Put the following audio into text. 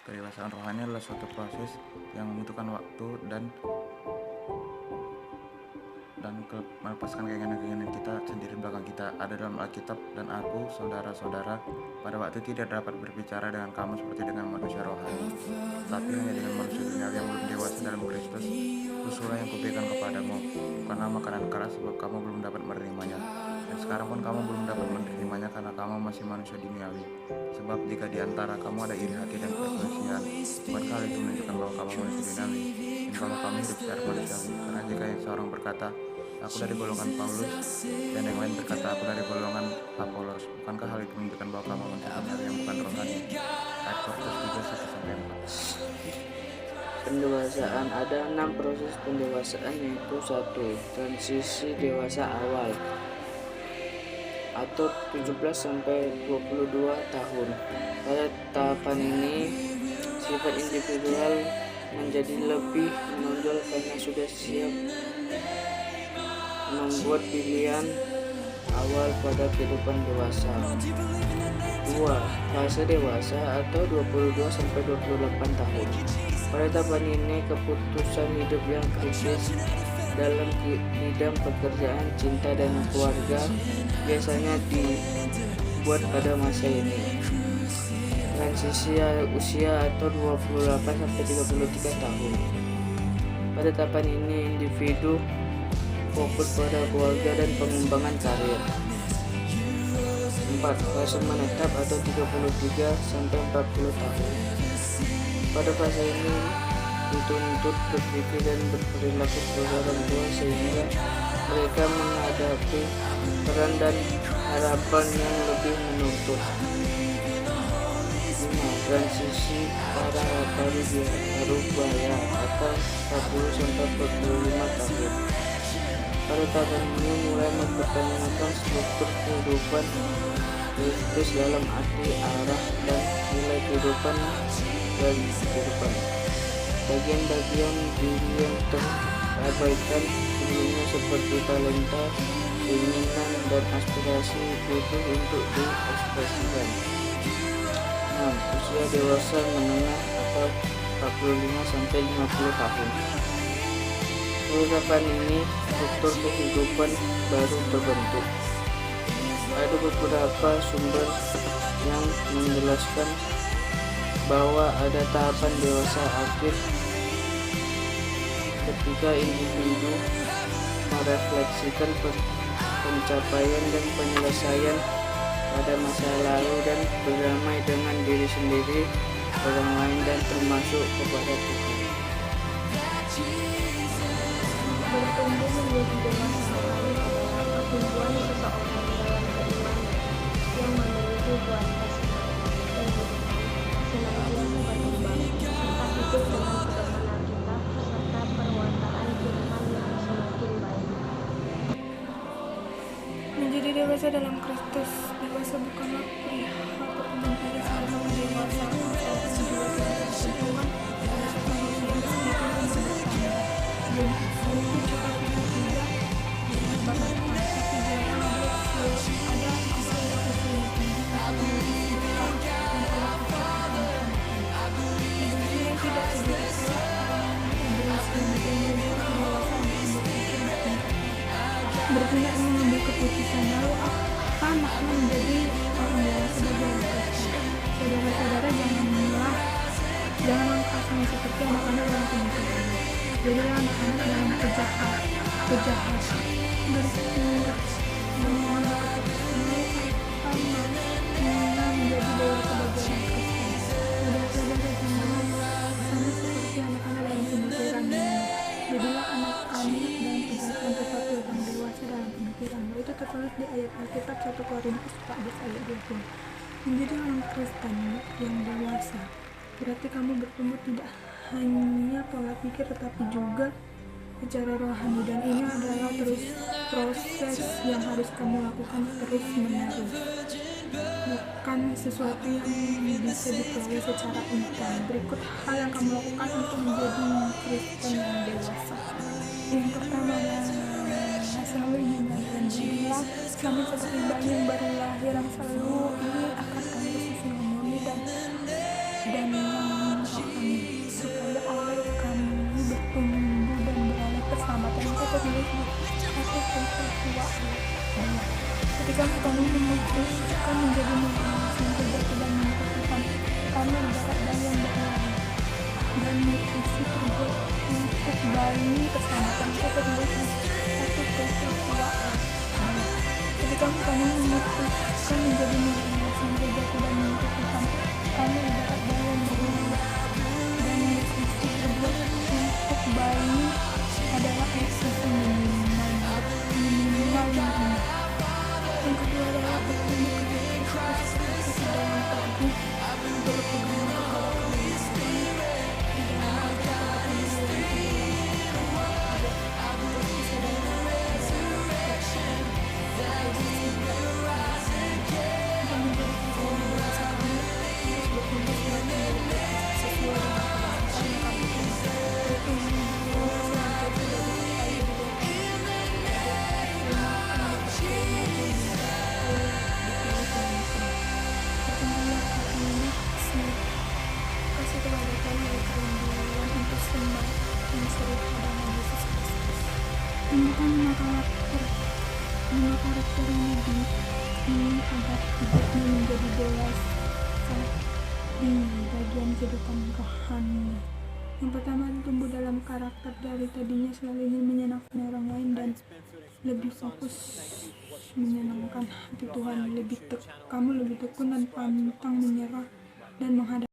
Kedewasaan rohani adalah suatu proses yang membutuhkan waktu dan melepaskan keinginan-keinginan kita sendiri belakang kita. Ada dalam Alkitab, dan aku, saudara-saudara, pada waktu tidak dapat berbicara dengan kamu seperti dengan manusia rohani, tapi hanya dengan manusia duniawi yang belum dewasa dalam Kristus. Susulah yang kuberikan kepadamu, bukanlah makanan keras, sebab kamu belum dapat menerimanya. Dan sekarang pun kamu belum dapat menerimanya karena kamu masih manusia duniawi. Sebab jika di antara kamu ada iri hati dan perselisihan, bukankah hal itu menunjukkan bahwa kamu manusia duniawi, dan kalau kamu hidup secara manusiawi? Karena jika yang seorang berkata, aku dari golongan Paulus, dan yang lain berkata, aku dari golongan Apolos, bukankah hal itu menunjukkan bahwa kamu manusia duniawi yang bukan rohani? Ayat Korintus 3:1-4. Pendewasaan. Ada 6 proses pendewasaan, yaitu 1. Transisi dewasa awal atau 17-22 tahun. Pada tahapan ini, sifat individual menjadi lebih menonjol karena sudah siap membuat pilihan awal pada kehidupan dewasa. 2. Fase dewasa atau 22-28 tahun. Pada tahapan ini, keputusan hidup yang kritis dalam bidang pekerjaan, cinta, dan keluarga biasanya dibuat pada masa ini. Transisi usia atau 28-33 tahun. Pada tahapan ini, individu fokus pada keluarga dan pengembangan karir. 4. Fase menetap atau 33-40 tahun. Pada fase ini dituntut berpikir dan berperilaku sebagai orang tua sehingga mereka menghadapi peran dan harapan yang lebih menuntut. 5. Transisi para parubaya atau 40-45 tahun. Pada tahun ini mulai mempertanyakan struktur kehidupan Kristus dalam arti arah dan nilai kehidupan dan kehidupan. Bagian-bagian diri yang terabaikan sebelumnya seperti talenta, keinginan, dan aspirasi butuh untuk diekspresikan. 6. Usia dewasa menengah atau 45-50 tahun. Pada ini, struktur kehidupan baru terbentuk. Ada beberapa sumber yang menjelaskan bahwa ada tahapan dewasa akhir ketika individu merefleksikan pencapaian dan penyelesaian pada masa lalu dan berdamai dengan diri sendiri, orang lain, dan termasuk kepada Tuhan. Bertumbuh menjadi dewasa rohani adalah pertumbuhan seseorang dalam keimanan yang memiliki kualitas dan senantiasa berkembang serta hidup dengan pedoman Alkitab serta perwataan firman yang semakin baik. Menjadi dewasa dalam Kristus. Dewasa bukanlah perihal perkembangan saja sebagaimana dewasa, melainkan juga sebagai ketentuan pada satu manusia yang semakin bersama. Dan itu juga tidak dibatalkan, tapi jarang ada hasil yang tinggi atau menunjukkan dan kualitas individu yang tidak terbiasa berhasil menjadi dewasa untuk berpikir bertindak mengambil keputusan. Lalu apa makna menjadi orang dewasa bagi orang Kristen? Saudara-saudara, jangan langkahnya seperti anak-anak dalam pemikiran. Jadilah anak-anak dalam kejahatan, bertindak mengambil keputusan. Lalu apa makna menjadi dewasa bagi orang Kristen? Saudara-saudara, janganlah sama seperti anak-anak dalam pemikiran. Jadilah anak-anak dalam kejahatan, tetapi orang dewasa dalam pemikiran. Itu tertulis di ayat Alkitab 1 Korintus 4:20. Menjadi orang Kristen yang dewasa berarti kamu bertumbuh tidak hanya pola pikir tetapi juga secara rohani, dan ini adalah proses yang harus kamu lakukan terus menerus, bukan sesuatu yang bisa diperoleh secara instan. Berikut hal yang kamu lakukan untuk menjadi Kristen yang dewasa. Yang pertama adalah selalu ingatkan dirilah kami seperti bayi yang baru lahir, yang selalu ini akan kamu susu yang murni dan yang Ketika kamu memutuskan menjadi manusia yang sejati dan membutuhkan, kamu ibarat dayang berlari dan nutrisi terbuat untuk bayi keselamatan kependudukan satu kesesuaian. Ketika kamu memutuskan menjadi manusia yang sejati dan membutuhkan, kamu ibarat dayang berlari dan nutrisi terbuat untuk bayi adalah nutrisi minimal yang rendah. Yang kedua adalah bertemu seperti dalam tadi berpegang kepada kebenaran di dalam lima karakter ini agar hidupnya menjadi dewasa di bagian kehidupan rohani. Yang pertama, tumbuh dalam karakter dari tadinya selalu ingin menyenangkan orang lain dan lebih fokus menyenangkan hati Tuhan. Kamu lebih tekun dan pantang menyerah dan menghadapi